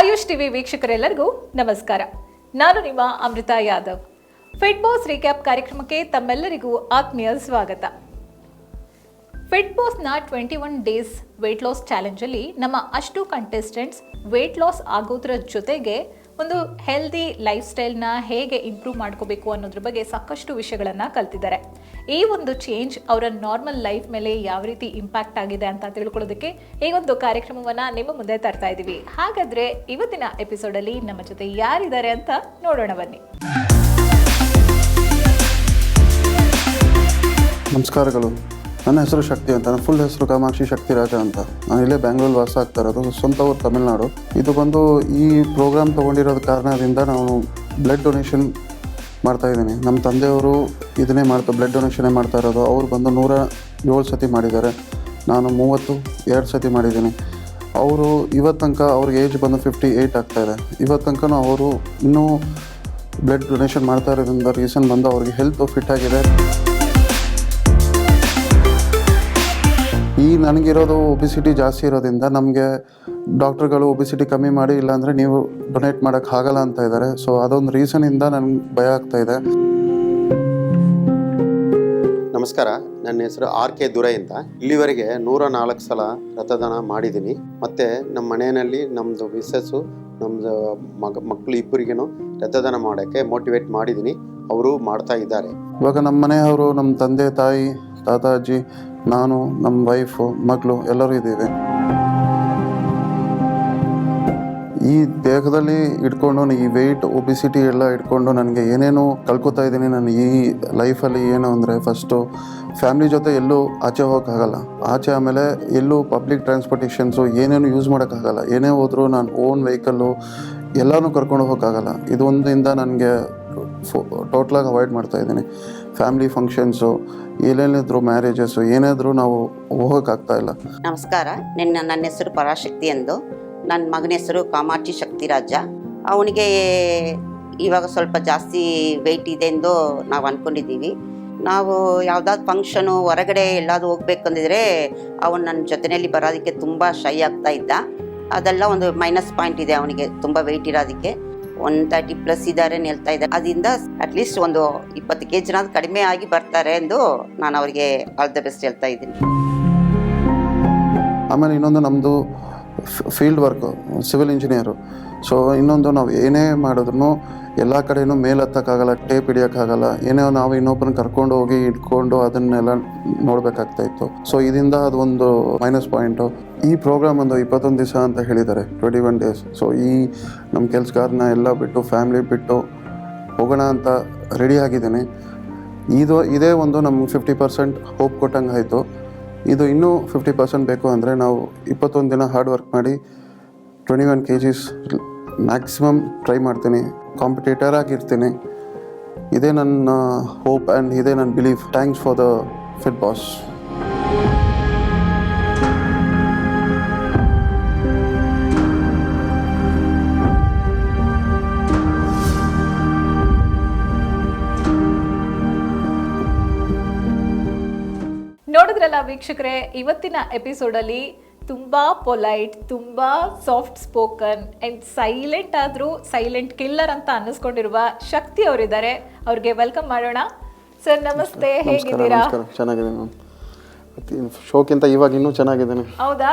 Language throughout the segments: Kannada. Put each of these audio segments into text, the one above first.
ಆಯುಷ್ ಟಿವಿ ವೀಕ್ಷಕರೆಲ್ಲರಿಗೂ ನಮಸ್ಕಾರ. ನಾನು ನಿಮ್ಮ ಅಮೃತ ಯಾದವ್. ಫಿಟ್ ಬಾಸ್ ರೀಕ್ಯಾಪ್ ಕಾರ್ಯಕ್ರಮಕ್ಕೆ ತಮ್ಮೆಲ್ಲರಿಗೂ ಆತ್ಮೀಯ ಸ್ವಾಗತ. ಫಿಟ್ ಬಾಸ್ನ 21 ಡೇಸ್ ವೇಟ್ ಲಾಸ್ ಚಾಲೆಂಜಲ್ಲಿ ನಮ್ಮ ಅಷ್ಟು ಕಂಟೆಸ್ಟೆಂಟ್ಸ್ ವೇಟ್ ಲಾಸ್ ಆಗೋದ್ರ ಜೊತೆಗೆ ಒಂದು ಹೆಲ್ದಿ ಲೈಫ್ ಸ್ಟೈಲ್ನ ಹೇಗೆ ಇಂಪ್ರೂವ್ ಮಾಡ್ಕೋಬೇಕು ಅನ್ನೋದ್ರ ಬಗ್ಗೆ ಸಾಕಷ್ಟು ವಿಷಯಗಳನ್ನು ಕಲ್ತಿದ್ದಾರೆ. ಈ ಒಂದು ಚೇಂಜ್ ಅವರ ನಾರ್ಮಲ್ ಲೈಫ್ ಮೇಲೆ ಯಾವ ರೀತಿ ಇಂಪ್ಯಾಕ್ಟ್ ಆಗಿದೆ ಅಂತ ತಿಳ್ಕೊಳ್ಳೋದಕ್ಕೆ ಈ ಒಂದು ಕಾರ್ಯಕ್ರಮವನ್ನು ನಿಮ್ಮ ಮುಂದೆ ತರ್ತಾ ಇದ್ದೀವಿ. ಹಾಗಾದರೆ ಇವತ್ತಿನ ಎಪಿಸೋಡಲ್ಲಿ ನಮ್ಮ ಜೊತೆ ಯಾರಿದ್ದಾರೆ ಅಂತ ನೋಡೋಣ ಬನ್ನಿ. ನಮಸ್ಕಾರಗಳು. ನನ್ನ ಹೆಸರು ಶಕ್ತಿ ಅಂತ. ನನ್ನ ಫುಲ್ ಹೆಸರು ಕಾಮಾಕ್ಷಿ ಶಕ್ತಿ ರಾಜ ಅಂತ. ನಾನು ಇಲ್ಲೇ ಬ್ಯಾಂಗ್ಳೂರು ವಾಸ ಆಗ್ತಾ ಇರೋದು. ಸ್ವಂತ ಊರು ತಮಿಳ್ನಾಡು. ಇದು ಬಂದು ಈ ಪ್ರೋಗ್ರಾಮ್ ತೊಗೊಂಡಿರೋದು ಕಾರಣದಿಂದ ನಾನು ಬ್ಲಡ್ ಡೊನೇಷನ್ ಮಾಡ್ತಾಯಿದ್ದೀನಿ. ನಮ್ಮ ತಂದೆಯವರು ಇದನ್ನೇ ಬ್ಲಡ್ ಡೊನೇಷನ್ನೇ ಮಾಡ್ತಾ ಇರೋದು. ಅವ್ರು ಬಂದು 107 ಸತಿ ಮಾಡಿದ್ದಾರೆ. ನಾನು 32 ಸತಿ ಮಾಡಿದ್ದೀನಿ. ಅವರು ಇವತ್ತು ತನಕ ಅವ್ರಿಗೆ ಏಜ್ ಬಂದು 58 ಆಗ್ತಾಯಿದೆ. ಇವತ್ತು ತನಕ ಅವರು ಇನ್ನೂ ಬ್ಲಡ್ ಡೊನೇಷನ್ ಮಾಡ್ತಾ ಇರೋದ್ರಿಂದ ರೀಸನ್ ಬಂದು ಅವ್ರಿಗೆ ಹೆಲ್ತ್ ಫಿಟ್ ಆಗಿದೆ. ಈ ನನಗಿರೋದು ಒಬಿಸಿಟಿ ಜಾಸ್ತಿ ಇರೋದ್ರಿಂದ ನಮಗೆ ಡಾಕ್ಟ್ರುಗಳು ಒಬಿಸಿಟಿ ಕಮ್ಮಿ ಮಾಡಿ ಇಲ್ಲಾಂದರೆ ನೀವು ಡೊನೇಟ್ ಮಾಡೋಕ್ಕಾಗಲ್ಲ ಅಂತ ಇದ್ದಾರೆ. ಸೊ ಅದೊಂದು ರೀಸನಿಂದ ನನಗೆ ಭಯ ಆಗ್ತಾಯಿದೆ. ನಮಸ್ಕಾರ, ನನ್ನ ಹೆಸರು RK ದುರೈ ಅಂತ. ಇಲ್ಲಿವರೆಗೆ 104 ಸಲ ರಕ್ತದಾನ ಮಾಡಿದ್ದೀನಿ. ಮತ್ತು ನಮ್ಮ ಮನೆಯಲ್ಲಿ ನಮ್ಮದು ಮಿಸ್ಸಸ್ಸು ನಮ್ಮದು ಮಕ್ಕಳು ಇಬ್ಬರಿಗೂ ರಕ್ತದಾನ ಮಾಡೋಕ್ಕೆ ಮೋಟಿವೇಟ್ ಮಾಡಿದ್ದೀನಿ. ಅವರು ಮಾಡ್ತಾ ಇದ್ದಾರೆ. ಇವಾಗ ನಮ್ಮ ಮನೆಯವರು, ನಮ್ಮ ತಂದೆ ತಾಯಿ, ತಾತ ಅಜ್ಜಿ, ನಾನು, ನಮ್ಮ ವೈಫು, ಮಕ್ಕಳು ಎಲ್ಲರೂ ಇದ್ದೀವಿ. ಈ ದೇಹದಲ್ಲಿ ಇಟ್ಕೊಂಡು ಈ ವೆಯ್ಟ್ ಒಬಿಸಿಟಿ ಎಲ್ಲ ಇಟ್ಕೊಂಡು ನನಗೆ ಏನೇನು ಕಳ್ಕೊತಾ ಇದ್ದೀನಿ. ನಾನು ಈ ಲೈಫಲ್ಲಿ ಏನು ಅಂದರೆ ಫಸ್ಟು ಫ್ಯಾಮ್ಲಿ ಜೊತೆ ಎಲ್ಲೂ ಆಚೆ ಹೋಗೋಕ್ಕಾಗಲ್ಲ. ಆಮೇಲೆ ಎಲ್ಲೂ ಪಬ್ಲಿಕ್ ಟ್ರಾನ್ಸ್ಪೋರ್ಟೇಷನ್ಸು ಏನೇನು ಯೂಸ್ ಮಾಡೋಕ್ಕಾಗಲ್ಲ. ಏನೇ ಹೋದರೂ ನಾನು ಓನ್ ವೆಹಿಕಲ್ಲು ಎಲ್ಲನೂ ಕರ್ಕೊಂಡು ಹೋಗೋಕ್ಕಾಗಲ್ಲ. ಇದೊಂದಿಂದ ನನಗೆ ಟೋಟ್ಲಾಗಿ ಅವಾಯ್ಡ್ ಮಾಡ್ತಾಯಿದ್ದೀನಿ. ಫ್ಯಾಮ್ಲಿ ಫಂಕ್ಷನ್ಸು ಏನೇನಿದ್ರು, ಮ್ಯಾರೇಜಸ್ಸು ಏನಾದರೂ ನಾವು ಹೋಗೋಕ್ಕಾಗ್ತಾಯಿಲ್ಲ. ನಮಸ್ಕಾರ, ನನ್ನ ಹೆಸರು ಪರಾಶಕ್ತಿ ಎಂದು. ನನ್ನ ಮಗನ ಹೆಸರು ಕಾಮಾಕ್ಷಿ ಶಕ್ತಿ ರಾಜ. ಅವನಿಗೆ ಇವಾಗ ಸ್ವಲ್ಪ ಜಾಸ್ತಿ ವೆಯ್ಟ್ ಇದೆ ಎಂದು ನಾವು ಅಂದ್ಕೊಂಡಿದ್ದೀವಿ. ನಾವು ಯಾವುದಾದ್ರು ಫಂಕ್ಷನು ಹೊರಗಡೆ ಎಲ್ಲಾದರೂ ಹೋಗ್ಬೇಕಂದಿದ್ರೆ ಅವನು ನನ್ನ ಜೊತೆಯಲ್ಲಿ ಬರೋದಕ್ಕೆ ತುಂಬ ಶೈ ಆಗ್ತಾ ಇದ್ದ. ಅದೆಲ್ಲ ಒಂದು ಮೈನಸ್ ಪಾಯಿಂಟ್ ಇದೆ ಅವನಿಗೆ, ತುಂಬ ವೆಯ್ಟ್ ಇರೋದಕ್ಕೆ. 130+ ಇದ್ದಾರೆ ಅಂತ ಹೇಳ್ತಾ ಇದ್ದಾರೆ. ಅದರಿಂದ ಅಟ್ಲೀಸ್ಟ್ ಒಂದು 20 kg ಕಡಿಮೆ ಆಗಿ ಬರ್ತಾರೆ ಎಂದು ನಾನು ಅವರಿಗೆ ಆಲ್ ದ ಬೆಸ್ಟ್ ಹೇಳ್ತಾ ಇದ್ದೀನಿ. ಆಮೇಲೆ ಇನ್ನೊಂದು ನಮ್ಮದು field work, civil engineer. So ಇನ್ನೊಂದು ನಾವು ಏನೇ ಮಾಡಿದ್ರು ಎಲ್ಲ ಕಡೆಯೂ ಮೇಲೆ ಹತ್ತಕ್ಕಾಗಲ್ಲ, ಟೇಪ್ ಹಿಡಿಯೋಕ್ಕಾಗಲ್ಲ. ಏನೇ ನಾವು ಇನ್ನೊಬ್ಬರನ್ನ ಕರ್ಕೊಂಡು ಹೋಗಿ ಇಟ್ಕೊಂಡು ಅದನ್ನೆಲ್ಲ ನೋಡಬೇಕಾಗ್ತಾಯಿತ್ತು. ಸೊ ಇದರಿಂದ ಅದೊಂದು ಮೈನಸ್ ಪಾಯಿಂಟು. ಈ ಪ್ರೋಗ್ರಾಮ್ ಒಂದು 21 ದಿವಸ ಅಂತ ಹೇಳಿದ್ದಾರೆ, 21 ಡೇಸ್. ಸೊ ಈ ನಮ್ಮ ಕೆಲಸಗಾರನ ಎಲ್ಲ ಬಿಟ್ಟು, ಫ್ಯಾಮ್ಲಿ ಬಿಟ್ಟು ಹೋಗೋಣ ಅಂತ ರೆಡಿ ಆಗಿದ್ದೀನಿ. ಇದೇ ಒಂದು ನಮ್ಗೆ 50% ಹೋಪ್ ಕೊಟ್ಟಂಗೆ ಆಯಿತು. ಇದು ಇನ್ನೂ 50% ಬೇಕು ಅಂದರೆ ನಾವು 21 ದಿನ ಹಾರ್ಡ್ ವರ್ಕ್ ಮಾಡಿ 21 kgs ಮ್ಯಾಕ್ಸಿಮಮ್ ಟ್ರೈ ಮಾಡ್ತೀನಿ. ಕಾಂಪಿಟೇಟರ್ ಆಗಿರ್ತೀನಿ. ಇದೇ ನನ್ನ ಹೋಪ್ ಆ್ಯಂಡ್ ಇದೇ ನನ್ನ belief. Thanks for the fit boss. ನೋಡಿದ್ರಲ್ಲ ವೀಕ್ಷಕರೇ, ಇವತ್ತಿನ ಎಪಿಸೋಡಲ್ಲಿ ತುಂಬ ಪೊಲೈಟ್, ತುಂಬ ಸಾಫ್ಟ್ ಸ್ಪೋಕನ್ ಆ್ಯಂಡ್ ಸೈಲೆಂಟ್ ಆದರೂ ಸೈಲೆಂಟ್ ಕಿಲ್ಲರ್ ಅಂತ ಅನ್ನಿಸ್ಕೊಂಡಿರುವ ಶಕ್ತಿ ಅವರಿದ್ದಾರೆ. ಅವ್ರಿಗೆ ವೆಲ್ಕಮ್ ಮಾಡೋಣ. ಸರ್ ನಮಸ್ತೆ, ಹೇಗಿದ್ದೀರಾ? ಚೆನ್ನಾಗಿದೆ ಮ್ಯಾಮ್. ಶೋಕ್ಕಿಂತ ಇವಾಗ ಇನ್ನೂ ಚೆನ್ನಾಗಿದ್ದೀನಿ. ಹೌದಾ?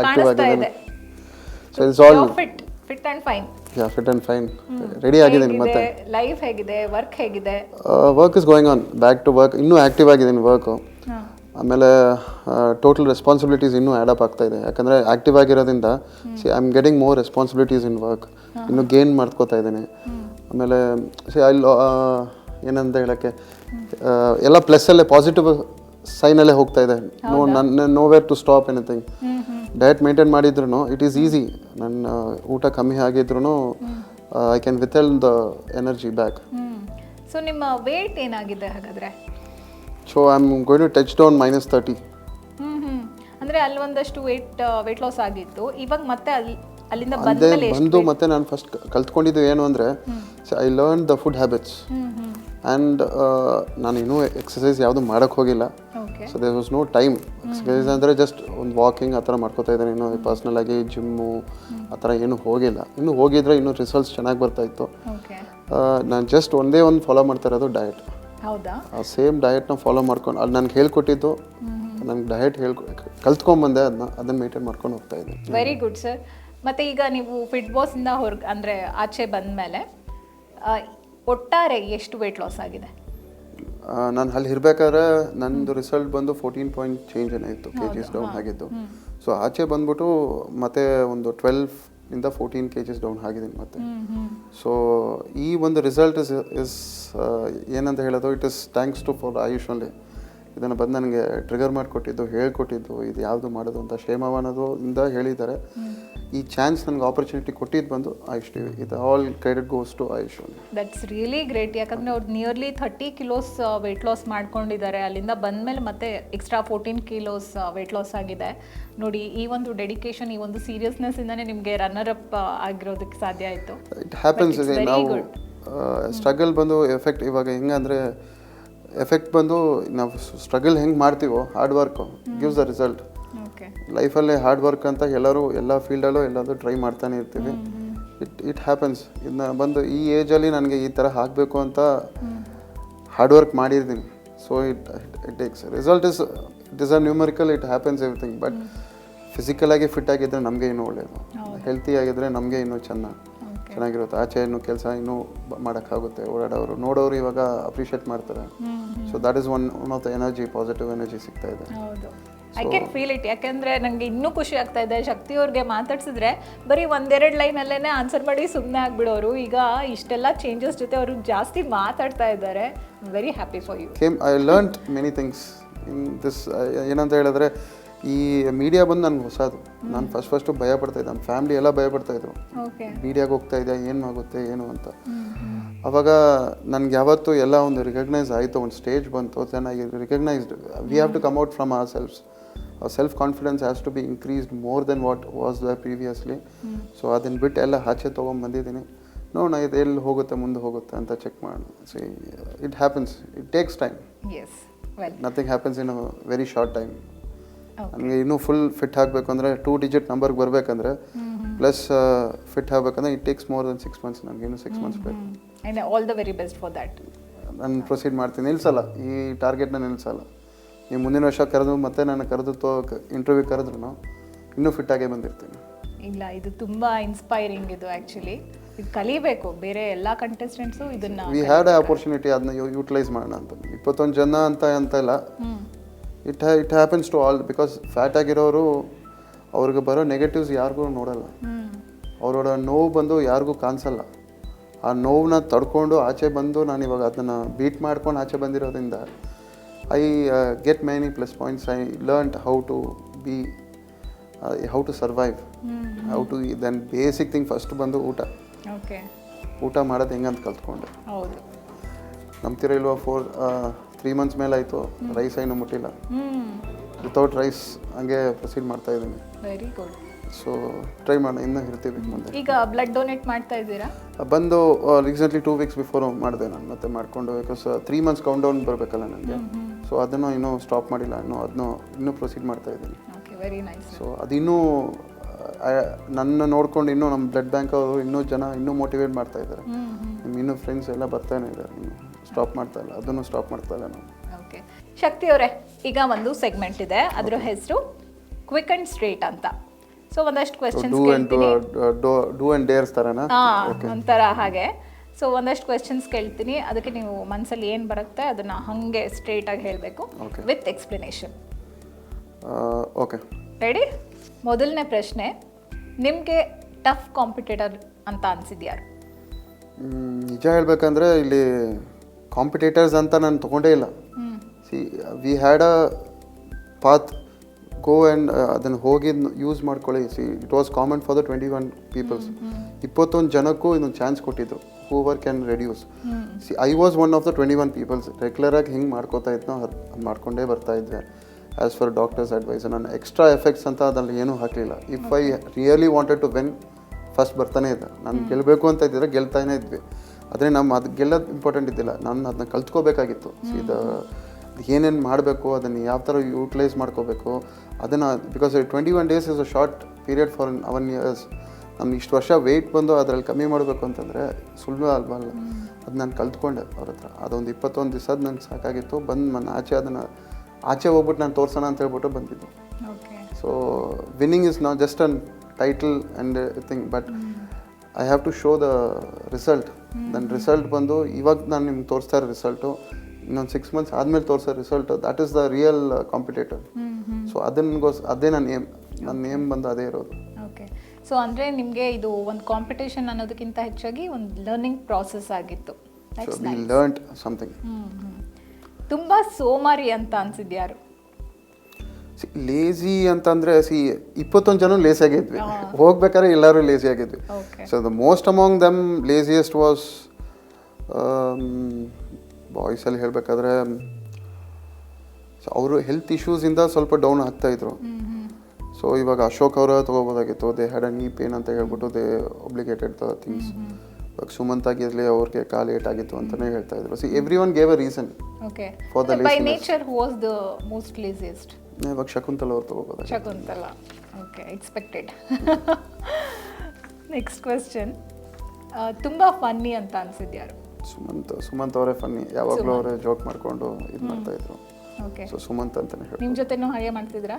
ಕಾಣಿಸ್ತಾ ಇದೆ. Fit and fine. Fit and fine. Ready ಆಗಿದ್ದೀನಿ. ಮತ್ತೆ ಲೈಫ್ ಹೇಗಿದೆ? ವರ್ಕ್ ಹೇಗಿದೆ? Work is going on, back to work. ಇನ್ನೂ ಆ್ಯಕ್ಟಿವ್ ಆಗಿದ್ದೀನಿ ವರ್ಕು. ಆಮೇಲೆ ಟೋಟಲ್ ರೆಸ್ಪಾನ್ಸಿಬಿಲಿಟೀಸ್ ಇನ್ನೂ ಆ್ಯಡಪ್ ಆಗ್ತಾಯಿದೆ. ಯಾಕಂದರೆ ಆ್ಯಕ್ಟಿವ್ ಆಗಿರೋದ್ರಿಂದ I am getting more responsibilities in work. ಇನ್ನೂ ಗೇನ್ ಮಾಡ್ಕೋತಾ ಇದ್ದೀನಿ. ಆಮೇಲೆ ಏನಂತ ಹೇಳೋಕ್ಕೆ ಎಲ್ಲ ಪ್ಲಸ್ಸಲ್ಲೇ, ಪಾಸಿಟಿವ್ ಸೈನಲ್ಲೇ ಹೋಗ್ತಾ ಇದೆ. Nowhere to stop anything. Diet maintain ಮಾಡಿದ್ರು ಇಟ್ ಈಸ್ ಈಸಿ. ನನ್ನ ಊಟ ಕಮ್ಮಿ ಆಗಿದ್ರು I can withal the energy back. So ನಿಮ್ಮ ವೇಟ್ ಏನಾಗಿದೆ ಹಾಗಾದರೆ? So I'm going to touch down -30. ಅಂದರೆ ಅಲ್ಲಿ ಒಂದಷ್ಟು ವೇಟ್ ಲಾಸ್ ಆಗಿತ್ತು. ಇವಾಗ ಮತ್ತೆ ಅಲ್ಲಿಂದ ಬಂದು ಮತ್ತೆ ನಾನು ಫಸ್ಟ್ ಕಲ್ತ್ಕೊಂಡಿದ್ದು ಏನು ಅಂದರೆ I learn the food habits and ನಾನು ಇನ್ನೂ ಎಕ್ಸಸೈಸ್ ಯಾವುದು ಮಾಡೋಕ್ಕೆ ಹೋಗಿಲ್ಲ. Okay. So there was no time. Exercise ಅಂದರೆ ಜಸ್ಟ್ ಒಂದು ವಾಕಿಂಗ್ ಆ ಥರ ಮಾಡ್ಕೋತಾ ಇದ್ದೀನಿ. ಇನ್ನೂ ಪರ್ಸ್ನಲಾಗಿ ಜಿಮ್ಮು ಆ ಥರ ಏನೂ ಹೋಗಿಲ್ಲ. ಇನ್ನೂ ಹೋಗಿದ್ರೆ ಇನ್ನೂ ರಿಸಲ್ಟ್ಸ್ ಚೆನ್ನಾಗಿ ಬರ್ತಾಯಿತ್ತು. ಓಕೆ. ನಾನು ಜಸ್ಟ್ ಒಂದೇ ಒಂದು ಫಾಲೋ ಮಾಡ್ತಾ ಇರೋದು ಡಯಟ್. ಹೌದಾ? ಆ ಸೇಮ್ ಡಯಟ್ನ ಫಾಲೋ ಮಾಡ್ಕೊಂಡು ಅಲ್ಲಿ ನನಗೆ ಹೇಳ್ಕೊಟ್ಟಿದ್ದು, ನನಗೆ ಡಯಟ್ ಕಲ್ತ್ಕೊಂಡ್ಬಂದೆ, ಅದನ್ನು ಮೇಂಟೈನ್ ಮಾಡ್ಕೊಂಡು ಹೋಗ್ತಾ ಇದ್ದೀನಿ. Very good sir. ಮತ್ತು ಈಗ ನೀವು ಫಿಟ್ ಬಾಸ್ಯಿಂದ ಅಂದರೆ ಆಚೆ ಬಂದಮೇಲೆ ಒಟ್ಟಾರೆ ಎಷ್ಟು ವೆಯ್ಟ್ ಲಾಸ್ ಆಗಿದೆ? ನಾನು ಅಲ್ಲಿ ಇರಬೇಕಾದ್ರೆ ನನ್ನದು ರಿಸಲ್ಟ್ ಬಂದು 14 ಪಾಯಿಂಟ್ ಚೇಂಜ್ ಏನೋ ಇತ್ತು, KGs ಡೌನ್ ಆಗಿದ್ದು. ಸೊ ಆಚೆ ಬಂದ್ಬಿಟ್ಟು ಮತ್ತೆ ಒಂದು 12ಇಂದ 14 KGs ಡೌನ್ ಆಗಿದ್ದೀನಿ ಮತ್ತೆ. ಸೊ ಈ ಒಂದು ರಿಸಲ್ಟ್ ಇಸ್ ಏನಂತ ಹೇಳೋದು, it is thanks to for Ayush only. ಇದನ್ನು ಬಂದು ನನಗೆ ಟ್ರಿಗರ್ ಮಾಡಿಕೊಟ್ಟಿದ್ದು, ಹೇಳ್ಕೊಟ್ಟಿದ್ದು, ಇದು ಯಾವುದು ಮಾಡೋದು ಅಂತ ಕ್ಷೇಮವಾನದು ಇಂದ ಹೇಳಿದ್ದಾರೆ. ಈ ಚಾನ್ಸ್ ನನಗೆ ಆಪರ್ಚುನಿಟಿ ಕೊಟ್ಟಿದ್ದು ಬಂದು ಆಯುಷ್ ಟಿವಿ. ಇದು all credit goes to Ayush only. That's really great. ಯಾಕಂದರೆ ಅವ್ರು ನಿಯರ್ಲಿ 30 ಕಿಲೋಸ್ ವೆಯ್ಟ್ ಲಾಸ್ ಮಾಡ್ಕೊಂಡಿದ್ದಾರೆ. ಅಲ್ಲಿಂದ ಬಂದಮೇಲೆ ಮತ್ತೆ ಎಕ್ಸ್ಟ್ರಾ 14 ಕಿಲೋಸ್ ವೆಯ್ಟ್ ಲಾಸ್ ಆಗಿದೆ. ನೋಡಿ, ಈ ಒಂದು ಡೆಡಿಕೇಶನ್, ಈ ಒಂದು ಸೀರಿಯಸ್ನೆಸ್ಸಿಂದನೇ ನಿಮಗೆ ರನ್ನರ್ ಅಪ್ ಆಗಿರೋದಕ್ಕೆ ಸಾಧ್ಯ ಆಯಿತು. It happens. ಇದೆ ನಾವು ಸ್ಟ್ರಗಲ್ ಬಂದು ಎಫೆಕ್ಟ್ ಇವಾಗ ಹೆಂಗಂದರೆ, ಎಫೆಕ್ಟ್ ಬಂದು ನಾವು ಸ್ಟ್ರಗಲ್ ಹೆಂಗೆ ಮಾಡ್ತೀವೋ, hard work gives the result. ಲೈಫಲ್ಲೇ ಹಾರ್ಡ್ ವರ್ಕ್ ಅಂತ ಎಲ್ಲರೂ ಎಲ್ಲ ಫೀಲ್ಡಲ್ಲೂ ಎಲ್ಲಾದರೂ ಟ್ರೈ ಮಾಡ್ತಾನೆ ಇರ್ತೀವಿ. It happens. ಇದನ್ನ ಬಂದು ಈ ಏಜಲ್ಲಿ ನನಗೆ ಈ ಥರ ಆಗಬೇಕು ಅಂತ ಹಾರ್ಡ್ ವರ್ಕ್ ಮಾಡಿದ್ದೀನಿ. So it takes result it is a numerical. It happens everything. But ಫಿಸಿಕಲಾಗಿ ಫಿಟ್ ಆಗಿದ್ದರೆ ನಮಗೆ ಇನ್ನೂ ಒಳ್ಳೆಯದು, ಹೆಲ್ತಿ ಆಗಿದ್ದರೆ ನಮಗೆ ಇನ್ನೂ ಚೆನ್ನಾಗಿರುತ್ತೆ. ಆಚೆ ಇನ್ನೂ ಕೆಲಸ ಇನ್ನೂ ಮಾಡೋಕ್ಕಾಗುತ್ತೆ. ಓಡಾಡೋರು ನೋಡೋರು ಇವಾಗ ಅಪ್ರಿಷಿಯೇಟ್ ಮಾಡ್ತಾರೆ. So that is one of the energy, positive energy ಸಿಗ್ತಾ ಇದೆ. ಹೌದು, ಐ ಕ್ಯಾನ್ ಫೀಲ್ ಇಟ್. ಯಾಕೆಂದರೆ ನನಗೆ ಇನ್ನೂ ಖುಷಿ ಆಗ್ತಾ ಇದೆ. ಶಕ್ತಿ ಅವ್ರಿಗೆ ಮಾತಾಡ್ಸಿದ್ರೆ ಬರೀ 1-2 ಲೈನಲ್ಲೇ ಆನ್ಸರ್ ಮಾಡಿ ಸುಮ್ಮನೆ ಆಗಿಬಿಡೋರು. ಈಗ ಇಷ್ಟೆಲ್ಲ ಚೇಂಜಸ್ ಜೊತೆ ಅವರು ಜಾಸ್ತಿ ಮಾತಾಡ್ತಾ ಇದ್ದಾರೆ. Very happy for you. I learned many things in this. ಏನಂತ ಹೇಳಿದ್ರೆ, ಈ ಮೀಡಿಯಾ ಬಂದು ನನಗೆ ಹೊಸದು. ನಾನು ಫಸ್ಟು ಭಯ ಪಡ್ತಾಯಿದ್ದೆ, ನಮ್ಮ ಫ್ಯಾಮಿಲಿ ಎಲ್ಲ ಭಯ ಪಡ್ತಾಯಿದ್ರು, ಮೀಡಿಯಾಗೆ ಹೋಗ್ತಾ ಇದೆ ಏನು ಆಗುತ್ತೆ ಏನು ಅಂತ. ಅವಾಗ ನನಗೆ ಯಾವತ್ತೂ ಎಲ್ಲ ಒಂದು ರಿಕಗ್ನೈಸ್ ಆಯಿತು, ಒಂದು ಸ್ಟೇಜ್ ಬಂತು, ಚೆನ್ನಾಗಿ recognised. We have to come out from our selfs. Self confidence has to be increased more than what was the previously. So ಅದನ್ನು ಬಿಟ್ಟು ಎಲ್ಲ ಆಚೆ ತೊಗೊಂಬಂದಿದ್ದೀನಿ. ನೋಡೋಣ ಇದು ಎಲ್ಲಿ ಹೋಗುತ್ತೆ, ಮುಂದೆ ಹೋಗುತ್ತೆ ಅಂತ ಚೆಕ್ ಮಾಡೋಣ. C it happens. It takes time. Nothing happens in a very short time. ನನಗೆ ಇನ್ನೂ ಫುಲ್ ಫಿಟ್ ಆಗಬೇಕು ಅಂದರೆ 2 ಡಿಜಿಟ್ ನಂಬರ್ಗೆ ಬರಬೇಕಂದ್ರೆ ಪ್ಲಸ್ ಫಿಟ್ ಆಗಬೇಕಂದ್ರೆ it takes more than 6 months. ನನಗೆ ಇನ್ನೂ 6 ಮಂತ್ಸ್ ಬೇಕು. And all the very best for that. ನಾನು ಪ್ರೊಸೀಡ್ ಮಾಡ್ತೀನಿ, ನಿಲ್ಲಿಸಲ್ಲ. ಈ ಟಾರ್ಗೆಟ್ನ ನಿಲ್ಲಿಸಲ್ಲ. ನೀವು ಮುಂದಿನ ವರ್ಷ ಕರೆದು ಮತ್ತೆ ನಾನು ಕರೆದು ಇಂಟರ್ವ್ಯೂ ಕರೆದ್ರು ಇನ್ನೂ ಫಿಟ್ಟಾಗೇ ಬಂದಿರ್ತೀನಿ. ಇಲ್ಲ, ಇದು ತುಂಬ ಇನ್ಸ್ಪೈರಿಂಗ್. ಇದು ಆ್ಯಕ್ಚುಲಿ ಇದು ಕಲಿಬೇಕು. ಬೇರೆ ಎಲ್ಲ ಕಂಟೆಸ್ಟೆಂಟ್ಸು ಇದನ್ನು ವಿ ಹ್ಯಾಡ್ ಎ ಆಪರ್ಚುನಿಟಿ, ಅದನ್ನ ಯೂಟಿಲೈಸ್ ಮಾಡೋಣ ಅಂತ. 21 ಜನ ಅಂತ ಇಲ್ಲ, it happens to all. Because fat ಆಗಿರೋರು ಅವ್ರಿಗೆ ಬರೋ ನೆಗೆಟಿವ್ಸ್ ಯಾರಿಗೂ ನೋಡಲ್ಲ. ಅವರೋட ನೋವು ಬಂದು ಯಾರಿಗೂ ಕಾಣಿಸಲ್ಲ. ಆ ನೋವನ್ನ ತಡ್ಕೊಂಡು ಆಚೆ ಬಂದು ನಾನು ಇವಾಗ ಅದನ್ನು ಬೀಟ್ ಮಾಡ್ಕೊಂಡು ಆಚೆ ಬಂದಿರೋದ್ರಿಂದ I get many plus points. I learned how to be, how to survive, how to then basic thing first ಬಂದು ಊಟ ಮಾಡೋದು ಹೆಂಗಂತ ಕಲ್ತ್ಕೊಂಡೆ. ಹೌದು, ನಂಬ್ತಿರೋ ಇಲ್ವಾ, 3 ಮಂತ್ಸ್ ಮೇಲೆ ಆಯಿತು, ರೈಸ್ ಏನೂ ಮುಟ್ಟಿಲ್ಲ. ವಿತೌಟ್ ರೈಸ್ ಹಂಗೆ ಪ್ರೊಸೀಡ್ ಮಾಡ್ತಾ ಇದ್ದೀನಿ. Very good. ಸೊ ಟ್ರೈ ಮಾಡೋಣ, ಇನ್ನೂ ಇರ್ತೀವಿ ಮುಂದೆ. ಈಗ ಬ್ಲಡ್ ಡೊನೇಟ್ ಮಾಡ್ತಾ ಇದ್ದೀರಾ? ಬಂದು ರೀಸೆಂಟ್ಲಿ 2 ವೀಕ್ಸ್ ಬಿಫೋರ್ ಮಾಡಿದೆ ನಾನು. ಮತ್ತೆ ಮಾಡಿಕೊಂಡು, ಬಿಕಾಸ್ 3 ಮಂತ್ಸ್ ಕೌಂಟ್ ಡೌನ್ ಬರಬೇಕಲ್ಲ ನನಗೆ. ಸೊ ಅದನ್ನು ಇನ್ನೂ ಸ್ಟಾಪ್ ಮಾಡಿಲ್ಲ, ಇನ್ನೂ ಪ್ರೊಸೀಡ್ ಮಾಡ್ತಾ ಇದ್ದೀನಿ. Very nice. ಸೊ ಅದಿನ್ನೂ ನನ್ನ ನೋಡ್ಕೊಂಡು ಇನ್ನೂ ನಮ್ಮ ಬ್ಲಡ್ ಬ್ಯಾಂಕ್ ಅವರು ಇನ್ನೂ ಮೋಟಿವೇಟ್ ಮಾಡ್ತಾ ಇದ್ದಾರೆ. ಇನ್ನೂ ಫ್ರೆಂಡ್ಸ್ ಎಲ್ಲ ಬರ್ತಾನೆ ಇದ್ದಾರೆ. ಇನ್ನು ಸ್ಟಾಪ್ ಮಾಡ್ತಾ ಇಲ್ಲ, ಅದನ್ನು ಸ್ಟಾಪ್ ಮಾಡ್ತಾ ಇಲ್ಲ ನಾವು. ಓಕೆ ಶಕ್ತಿ ಅವರೇ, ಈಗ ಒಂದು ಸೆಗ್ಮೆಂಟ್ ಇದೆ, ಅದರ ಹೆಸರು ಕ್ವಿಕ್ ಆ್ಯಂಡ್ ಸ್ಟ್ರೇಟ್ ಅಂತ. ಸೊ ಒಂದಷ್ಟು ಕ್ವೆಶ್ಚನ್ಸ್ ಡೂ ಆ್ಯಂಡ್ ಡೇರ್ಸ್ ಥರನಾ? ಒಂಥರ ಹಾಗೆ. ಸೊ ಒಂದಷ್ಟು ಕ್ವೆಶ್ಚನ್ಸ್ ಕೇಳ್ತೀನಿ, ಅದಕ್ಕೆ ನೀವು ಮನಸ್ಸಲ್ಲಿ ಏನು ಬರುತ್ತೆ ಅದನ್ನು ಹಾಗೆ ಸ್ಟ್ರೇಟಾಗಿ ಹೇಳಬೇಕು ವಿತ್ ಎಕ್ಸ್ಪ್ಲನೇಷನ್. Okay, ready? ಮೊದಲನೇ ಪ್ರಶ್ನೆ, ನಿಮಗೆ ಟಫ್ ಕಾಂಪಿಟೇಟರ್ ಅಂತ ಅನಿಸಿದ್ಯಾರು? ನಿಜ ಹೇಳ್ಬೇಕಂದ್ರೆ ಇಲ್ಲಿ ಕಾಂಪಿಟೇಟರ್ಸ್ ಅಂತ ನಾನು ತೊಗೊಂಡೇ ಇಲ್ಲ. See we had a path, go and ಅದನ್ನು ಹೋಗಿ ಯೂಸ್ ಮಾಡ್ಕೊಳ್ಳಿ. See it was common for the 21 peoples. 21 ಜನಕ್ಕೂ ಇನ್ನೊಂದು ಚಾನ್ಸ್ ಕೊಟ್ಟಿದ್ರು, however can reduce. See I was one of the 21 peoples. ರೆಗ್ಯುಲರಾಗಿ ಹೆಂಗೆ ಮಾಡ್ಕೋತಾ ಇದ್ನೋ ಅದು ಮಾಡ್ಕೊಂಡೇ ಬರ್ತಾ ಇದ್ದೆ. ಆ್ಯಸ್ ಫರ್ ಡಾಕ್ಟರ್ಸ್ ಅಡ್ವೈಸ್ ನಾನು ಎಕ್ಸ್ಟ್ರಾ ಎಫೆಕ್ಟ್ಸ್ ಅಂತ ಅದ್ರಲ್ಲಿ ಏನೂ ಹಾಕಲಿಲ್ಲ. If I really wanted to win, first ಬರ್ತಾನೆ ಇದ್ದೆ. ನಾನು ಗೆಲ್ಲಬೇಕು ಅಂತ ಇದ್ದರೆ ಗೆಲ್ತಾನೇ ಇದ್ವಿ. ಆದರೆ ಅದಕ್ಕೆಲ್ಲ ಇಂಪಾರ್ಟೆಂಟ್ ಇದ್ದಿಲ್ಲ, ನಾನು ಅದನ್ನ ಕಲ್ತ್ಕೋಬೇಕಾಗಿತ್ತು. ಇದು ಏನೇನು ಮಾಡಬೇಕು, ಅದನ್ನು ಯಾವ ಥರ ಯೂಟಿಲೈಸ್ ಮಾಡ್ಕೋಬೇಕು ಅದನ್ನು. Because 21 days is a short period for 1 year. ನಮ್ಗೆ ಇಷ್ಟು ವರ್ಷ ವೆಯ್ಟ್ ಬಂದು ಅದರಲ್ಲಿ ಕಮ್ಮಿ ಮಾಡಬೇಕು ಅಂತಂದರೆ ಸುಲಭ ಅಲ್ವಲ್ಲ. ಅದು ನಾನು ಕಲ್ತ್ಕೊಂಡೆ ಅವ್ರ ಹತ್ರ. ಅದೊಂದು 21 ದಿವಸದ ನನಗೆ ಸಾಕಾಗಿತ್ತು. ಬಂದು ನಾನು ಆಚೆ ಹೋಗ್ಬಿಟ್ಟು ನಾನು ತೋರಿಸೋಣ ಅಂತ ಹೇಳ್ಬಿಟ್ಟು ಬಂದಿದ್ದು. So winning is not just an title and thing, but I have to show the result. ನನ್ನ ರಿಸಲ್ಟ್ ಬಂದು ಇವಾಗ ನಾನು ನಿಮ್ಗೆ ತೋರಿಸ್ತಾ ಇರೋ ರಿಸಲ್ಟು ಇನ್ನೊಂದು 6 months ಆದಮೇಲೆ ತೋರಿಸೋ result, that is the real competitor. So ಅದೇ ನನ್ನ ಏಮ್ ಬಂದು ಅದೇ ಇರೋದು. ಓಕೆ. ಸೊ ಅಂದರೆ ನಿಮಗೆ ಇದು ಒಂದು ಕಾಂಪಿಟೇಷನ್ ಅನ್ನೋದಕ್ಕಿಂತ ಹೆಚ್ಚಾಗಿ ಒಂದು ಲರ್ನಿಂಗ್ ಪ್ರಾಸೆಸ್ ಆಗಿತ್ತು. So we learned something. ತುಂಬ ಸೋಮಾರಿ ಅಂತ ಅನ್ಸಿದ್ಯಾರು? ಲೇಸಿ ಅಂತಂದರೆ 21 ಜನ ಲೇಸಿ ಆಗಿದ್ವಿ. ಹೋಗ್ಬೇಕಾದ್ರೆ ಎಲ್ಲರೂ ಲೇಸಿ ಆಗಿದ್ವಿ. So the most among them laziest was ಬಾಯ್ಸಲ್ಲಿ ಹೇಳಬೇಕಾದ್ರೆ ಅವರು ಹೆಲ್ತ್ ಇಶ್ಯೂಸಿಂದ ಸ್ವಲ್ಪ ಡೌನ್ ಆಗ್ತಾಯಿದ್ರು. ಸೊ ಇವಾಗ ಅಶೋಕ್ ಅವರ ತೊಗೋಬೋದಾಗಿತ್ತು. ದೇ ಹ್ಯಾಡ್ ಅ ನೀ ಪೇನ್ ಅಂತ ಹೇಳ್ಬಿಟ್ಟು ದೇ ಒಬ್ಲಿಗೇಟೆಡ್ ದ ಥಿಂಗ್ಸ್. ಇವಾಗ ಸುಮಂತ್ ಆಗಿರಲಿ, ಅವ್ರಿಗೆ ಕಾಲು ಏಟಾಗಿತ್ತು ಅಂತಲೇ ಹೇಳ್ತಾ ಇದ್ರು. Every one gave a reason for the by nature who was the most laziest? ಇವಾಗ ಶಕುಂತಲ ಅವ್ರು ತೊಗೋಬೋದಾಗಿತ್ತು. Shakuntala, okay, expected. Next question, ತುಂಬ ಫನ್ನಿ ಅಂತ ಅನ್ಸಿದ್ಯಾರು? ಸುಮಂತ್ ಅವರೇ ಫನ್ನಿ. ಯಾವಾಗಲೂ ಅವರೇ ಜೋಕ್ ಮಾಡಿಕೊಂಡು ಇದು ಮಾಡ್ತಾಯಿದ್ರು. ಓಕೆ. ಸೊ ಸುಮಂತ್ ಅಂತಲೇ ಹೇಳಿ. ನಿಮ್ಮ ಜೊತೆನೂ ಹಾಗೆ ಮಾಡ್ತಿದ್ರಾ?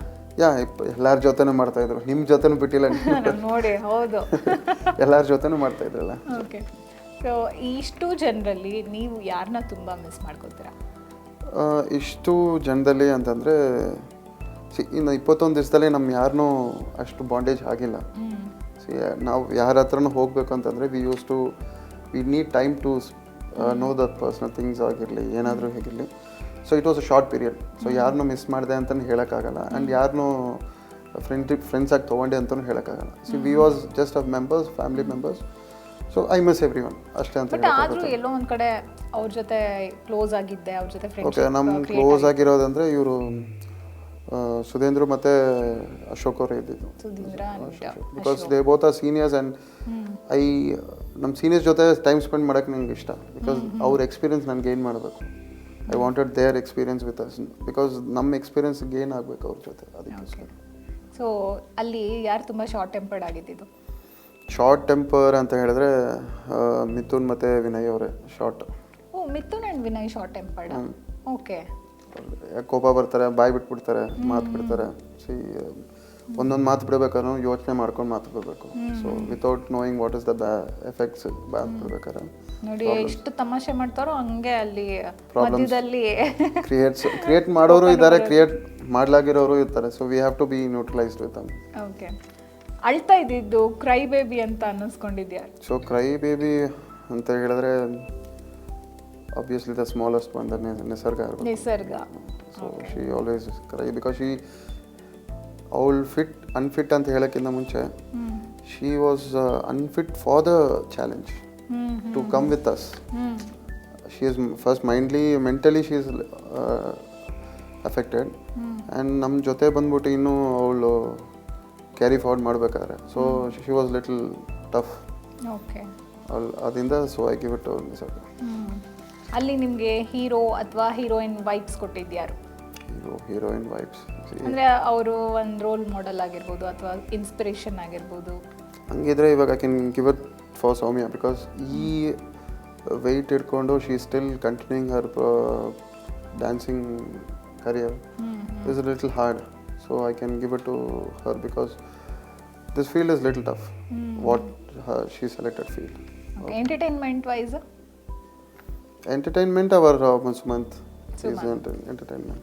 ಎಲ್ಲರ ಜೊತೆನೂ ಮಾಡ್ತಾಯಿದ್ರು. ನಿಮ್ಮ ಜೊತೆನೂ ಬಿಟ್ಟಿಲ್ಲ ನೋಡಿ. ಹೌದು, ಎಲ್ಲರ ಜೊತೆನೂ ಮಾಡ್ತಾಯಿದ್ರಲ್ಲ. ಓಕೆ. ಸೊ ಇಷ್ಟು ಜನರಲ್ಲಿ ನೀವು ಯಾರನ್ನ ತುಂಬ ಮಿಸ್ ಮಾಡ್ಕೊತೀರಾ? ಇಷ್ಟು ಜನದಲ್ಲಿ ಅಂತಂದರೆ ಇನ್ನು 21 ದಿವಸದಲ್ಲಿ ನಮ್ಮ ಯಾರನ್ನೂ ಅಷ್ಟು ಬಾಂಡೇಜ್ ಆಗಿಲ್ಲ. ನಾವು ಯಾರ ಹತ್ರನೂ ಹೋಗಬೇಕು ಅಂತಂದರೆ we need time to know the personal things ಆಗಿರಲಿ, ಏನಾದರೂ ಹೇಗಿರಲಿ. So it was a short period. So ಯಾರನ್ನೂ ಮಿಸ್ ಮಾಡಿದೆ ಅಂತಲೂ ಹೇಳೋಕ್ಕಾಗಲ್ಲ, ಆ್ಯಂಡ್ ಯಾರನ್ನೂ ಫ್ರೆಂಡ್ಸಾಗಿ ತೊಗೊಂಡೆ ಅಂತಲೂ ಹೇಳೋಕ್ಕಾಗಲ್ಲ. We was just a members, family members. So I miss every one ಅಷ್ಟೇ ಅಂತ. ಬಟ್ ಆದರೂ ಎಲ್ಲೋ ಒಂದು ಕಡೆ ಅವ್ರ ಜೊತೆ ಕ್ಲೋಸ್ ಆಗಿದ್ದೆ, ಅವ್ರ ಜೊತೆ ಓಕೆ. ನಮ್ಮ ಕ್ಲೋಸ್ ಆಗಿರೋದಂದರೆ ಇವರು ಸುಧೇಂದ್ರ ಮತ್ತು ಅಶೋಕ್ ಅವರೇ ಇದ್ದಿದ್ದು. Because they both are seniors, and ನಮ್ಮ ಸೀನಿಯರ್ಸ್ ಜೊತೆ ಟೈಮ್ ಸ್ಪೆಂಡ್ ಮಾಡೋಕ್ಕೆ ನಂಗೆ ಇಷ್ಟ. ಬಿಕಾಸ್ ಅವ್ರ ಎಕ್ಸ್ಪೀರಿಯನ್ಸ್ ನಾನು ಗೇನ್ ಮಾಡಬೇಕು. I wanted their experience with us, because ನಮ್ಮ ಎಕ್ಸ್ಪೀರಿಯನ್ಸ್ ಗೇನ್ ಆಗಬೇಕು ಅವ್ರ ಜೊತೆ. ಅದಕ್ಕೋಸ್ಕರ. ಸೊ ಅಲ್ಲಿ ಯಾರು ತುಂಬ ಶಾರ್ಟ್ ಟೆಂಪರ್ಡ್ ಆಗಿದ್ದು? ಶಾರ್ಟ್ ಟೆಂಪರ್ ಅಂತ ಹೇಳಿದ್ರೆ ಮಿಥುನ್ ಮತ್ತು ವಿನಯ್ ಅವರೇ short. Oh, Mithun and Vinay short tempered. Okay. ಕೋಪ ಬರ್ತಾರೆ, ಬಾಯಿ ಬಿಟ್ಬಿಡ್ತಾರೆ, ಮಾತು ಬಿಡ್ತಾರೆ. ಒಂದೊಂದು ಮಾತು ಬಿಡಬೇಕಾದ್ರೂ ಯೋಚನೆ ಮಾಡ್ಕೊಂಡು ಮಾತು ಬಿಡಬೇಕು. So without knowing what is the effects ಮಾತು ಬಿಡ್ಬೇಕಾದ್ರೆ ನೋಡಿ ಎಷ್ಟು ತಮಾಷೆ ಮಾಡ್ತಾರೋ ಹಂಗೆ ಅಲ್ಲಿ ಮಧ್ಯದಲ್ಲಿ ಕ್ರಿಯೇಟ್ ಮಾಡೋರು ಇದ್ದಾರೆ, ಕ್ರಿಯೇಟ್ ಮಾಡಲಾಗಿರೋರು ಇರ್ತಾರೆ. So we have to be neutralised with them. Okay. ಅಳ್ತಾ ಇದ್ದಿದ್ದು ಕ್ರೈ ಬೇಬಿ ಅಂತ ಅನ್ನಿಸ್ಕೊಂಡಿದ್ಯಾ? ಸೊ ಕ್ರೈ ಬೇಬಿ ಅಂತ ಹೇಳಿದ್ರೆ obviously the smallest one, the Nisarga. So she always cry because ಅವಳು ಅನ್ಫಿಟ್ ಅಂತ ಹೇಳೋಕ್ಕಿಂತ ಮುಂಚೆ she was unfit for the challenge to come with us. She is first mentally she is affected, and ನಮ್ಮ ಜೊತೆ ಬಂದ್ಬಿಟ್ಟು ಇನ್ನೂ ಅವಳು ಕ್ಯಾರಿ ಫಾರ್ವರ್ಡ್ ಮಾಡಬೇಕಾದ್ರೆ. So she was little tough. Okay. ಅದರಿಂದ so I give it to Nisarga. ಅಲ್ಲಿ ನಿಮಗೆ ಹೀರೋ ಅಥವಾ ಹೀರೋಯಿನ್ ವೈಬ್ಸ್ ಕೊಟ್ಟಿದ್ಯಾರು? ಹೀರೋಯಿನ್ ವೈಬ್ಸ್ ಅಂದರೆ ಅವರು ಒಂದು ರೋಲ್ ಮಾಡೆಲ್ ಆಗಿರ್ಬೋದು ಅಥವಾ ಇನ್ಸ್ಪಿರೇಷನ್ ಆಗಿರ್ಬೋದು. ಹಂಗಿದ್ರೆ ಇವಾಗ I can give it for Soumya, because ಈ ವೆಯ್ಟ್ ಇಟ್ಕೊಂಡು she still continuing her dancing career is little hard. So I can give it to her because this field is little tough what she selected field. Entertainment wise entertainment our Sumanth is entertainment.